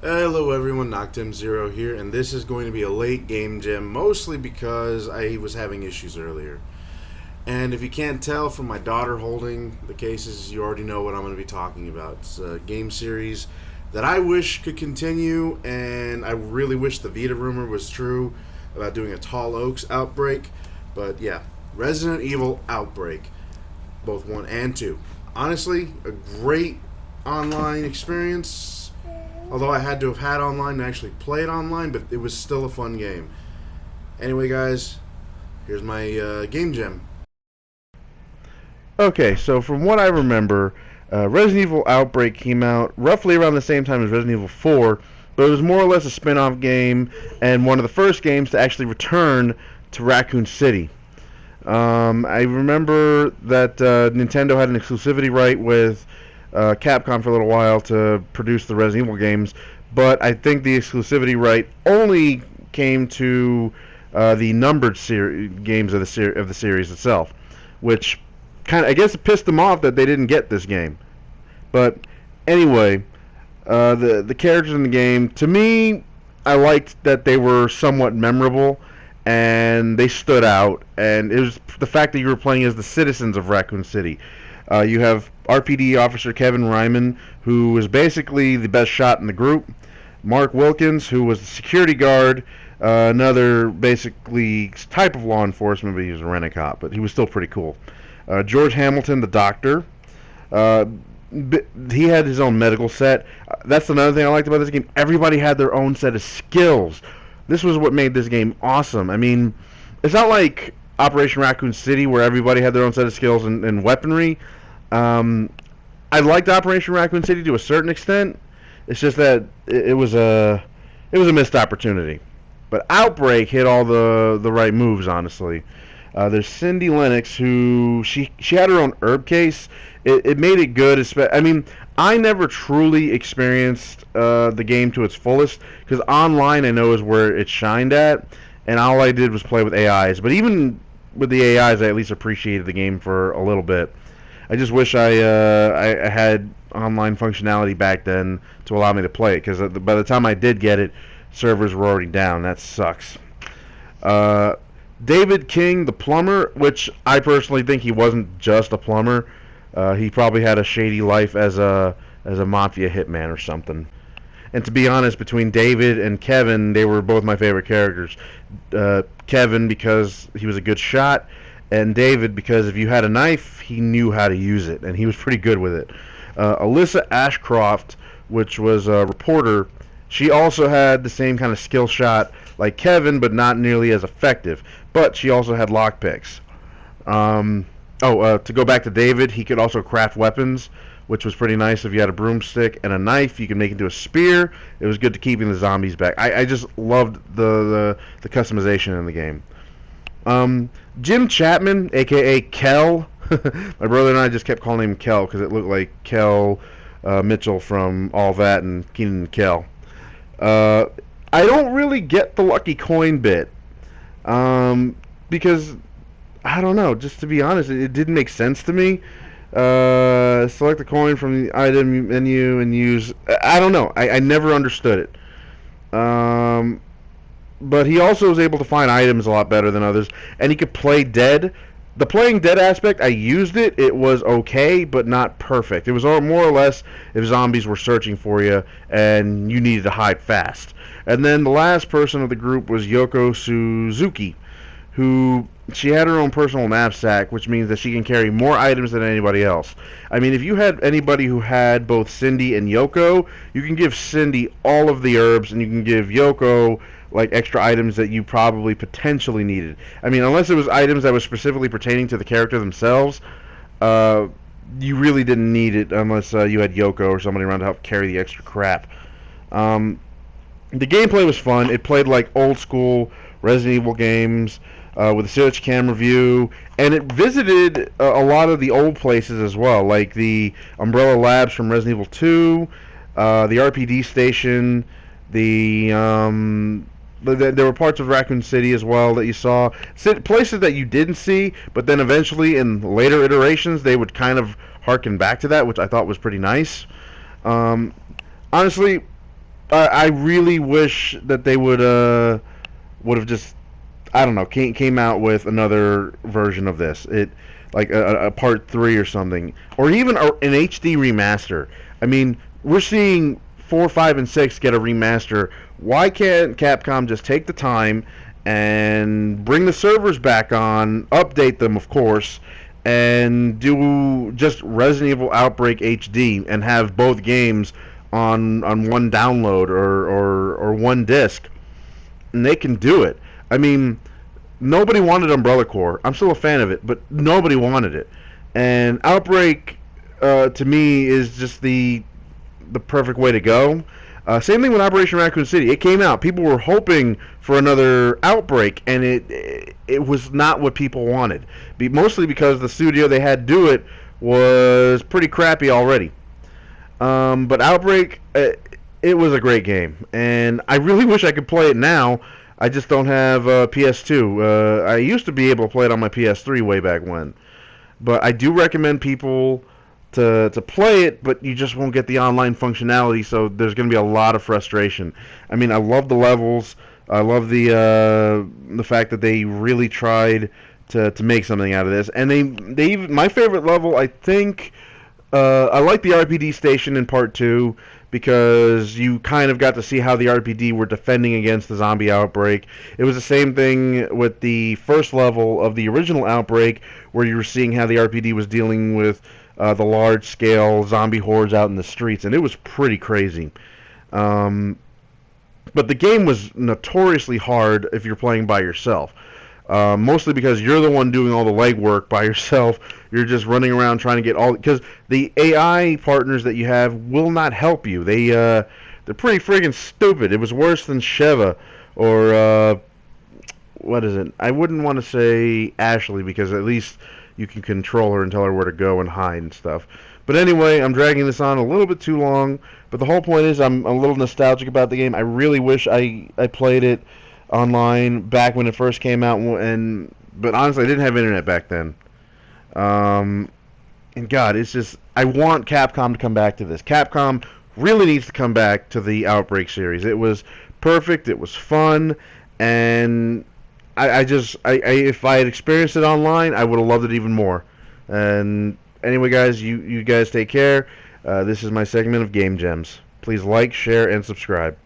Hello everyone, Noctim0 here, and this is going to be a late game jam, mostly because I was having issues earlier. And if you can't tell from my daughter holding the cases, you already know what I'm going to be talking about. It's a game series that I wish could continue, and I really wish the Vita rumor was true about doing a Tall Oaks Outbreak. But yeah, Resident Evil Outbreak, both 1 and 2. Honestly, a great online experience. Although I had to have had online to actually play it online, but it was still a fun game. Anyway, guys, here's my game gem. Okay, so from what I remember, Resident Evil Outbreak came out roughly around the same time as Resident Evil 4, but it was more or less a spin-off game and one of the first games to actually return to Raccoon City. I remember that Nintendo had an exclusivity right with Capcom for a little while to produce the Resident Evil games, but I think the exclusivity right only came to the numbered games of the series itself, which kind of, I guess, it pissed them off that they didn't get this game. But anyway, the characters in the game, to me, I liked that they were somewhat memorable and they stood out. And it was the fact that you were playing as the citizens of Raccoon City. You have RPD officer Kevin Ryman, who was basically the best shot in the group. Mark Wilkins, who was the security guard, another basically type of law enforcement, but he was a rent-a-cop, but he was still pretty cool. George Hamilton, the doctor. Uh, he had his own medical set. That's another thing I liked about this game. Everybody had their own set of skills. This was what made this game awesome. I mean, it's not like Operation Raccoon City where everybody had their own set of skills and weaponry. Um, I liked Operation Raccoon City to a certain extent. It's just that it was a missed opportunity. But Outbreak hit all the right moves, honestly. There's Cindy Lennox, who she had her own herb case. It made it good. I mean, I never truly experienced the game to its fullest because online I know is where it shined at, and all I did was play with AIs. But even with the AIs, I at least appreciated the game for a little bit. I just wish I had online functionality back then to allow me to play it because by the time I did get it, servers were already down. That sucks. Uh, David King, the plumber, which I personally think he wasn't just a plumber. He probably had a shady life as a mafia hitman or something. And to be honest, between David and Kevin, they were both my favorite characters. Kevin because he was a good shot, and David because if you had a knife, he knew how to use it, and he was pretty good with it. Alyssa Ashcroft, which was a reporter, she also had the same kind of skill shot like Kevin, but not nearly as effective. But she also had lockpicks. To go back to David, he could also craft weapons, which was pretty nice. If you had a broomstick and a knife, you could make it into a spear. It was good to keeping the zombies back. I just loved the customization in the game. Jim Chapman, aka Kel. My brother and I just kept calling him Kel because it looked like Kel Mitchell from All That and Keenan and Kel. Uh, I don't really get the lucky coin bit because I don't know. Just to be honest, it didn't make sense to me. Select the coin from the item menu and use. I don't know. I never understood it. But he also was able to find items a lot better than others, and he could play dead. The playing dead aspect, I used it. It was okay, but not perfect. It was more or less if zombies were searching for you and you needed to hide fast. And then the last person of the group was Yoko Suzuki, who she had her own personal knapsack, which means that she can carry more items than anybody else. I mean, if you had anybody who had both Cindy and Yoko, you can give Cindy all of the herbs, and you can give Yoko like extra items that you probably potentially needed. I mean, unless it was items that were specifically pertaining to the character themselves, you really didn't need it unless you had Yoko or somebody around to help carry the extra crap. Um, the gameplay was fun. It played like old school Resident Evil games with a search camera view, and it visited a lot of the old places as well, like the Umbrella Labs from Resident Evil 2, the RPD station, there were parts of Raccoon City as well that you saw. Places that you didn't see, but then eventually in later iterations they would kind of harken back to that, which I thought was pretty nice. Honestly, I really wish that they would have just, I don't know, came out with another version of this. It like a part 3 or something, or even an HD remaster. I mean, we're seeing 4, 5, and 6 get a remaster. Why can't Capcom just take the time and bring the servers back on, update them, of course, and do just Resident Evil Outbreak HD and have both games on one download or one disc, and they can do it. I mean, nobody wanted Umbrella Corps. I'm still a fan of it, but nobody wanted it. And Outbreak, to me, is just the perfect way to go. Same thing with Operation Raccoon City. It came out. People were hoping for another Outbreak, and it was not what people wanted. Mostly because the studio they had do it was pretty crappy already. But Outbreak, it was a great game, and I really wish I could play it now. I just don't have PS2. I used to be able to play it on my PS3 way back when. But I do recommend people to play it, but you just won't get the online functionality, so there's going to be a lot of frustration. I mean, I love the levels. I love the fact that they really tried to make something out of this. And they even, my favorite level, I think, I like the RPD station in part 2 because you kind of got to see how the RPD were defending against the zombie outbreak. It was the same thing with the first level of the original Outbreak, where you were seeing how the RPD was dealing with the large-scale zombie hordes out in the streets, and it was pretty crazy. But the game was notoriously hard if you're playing by yourself. Mostly because you're the one doing all the legwork by yourself. You're just running around trying to get all... Because the AI partners that you have will not help you. They're pretty friggin' stupid. It was worse than Sheva or... what is it? I wouldn't want to say Ashley, because at least you can control her and tell her where to go and hide and stuff. But anyway, I'm dragging this on a little bit too long. But the whole point is I'm a little nostalgic about the game. I really wish I played it online back when it first came out, but honestly, I didn't have internet back then. And God, it's just, I want Capcom to come back to this. Capcom really needs to come back to the Outbreak series. It was perfect, it was fun, and if I had experienced it online, I would have loved it even more. And anyway, guys, you guys take care. This is my segment of Game Gems. Please like, share, and subscribe.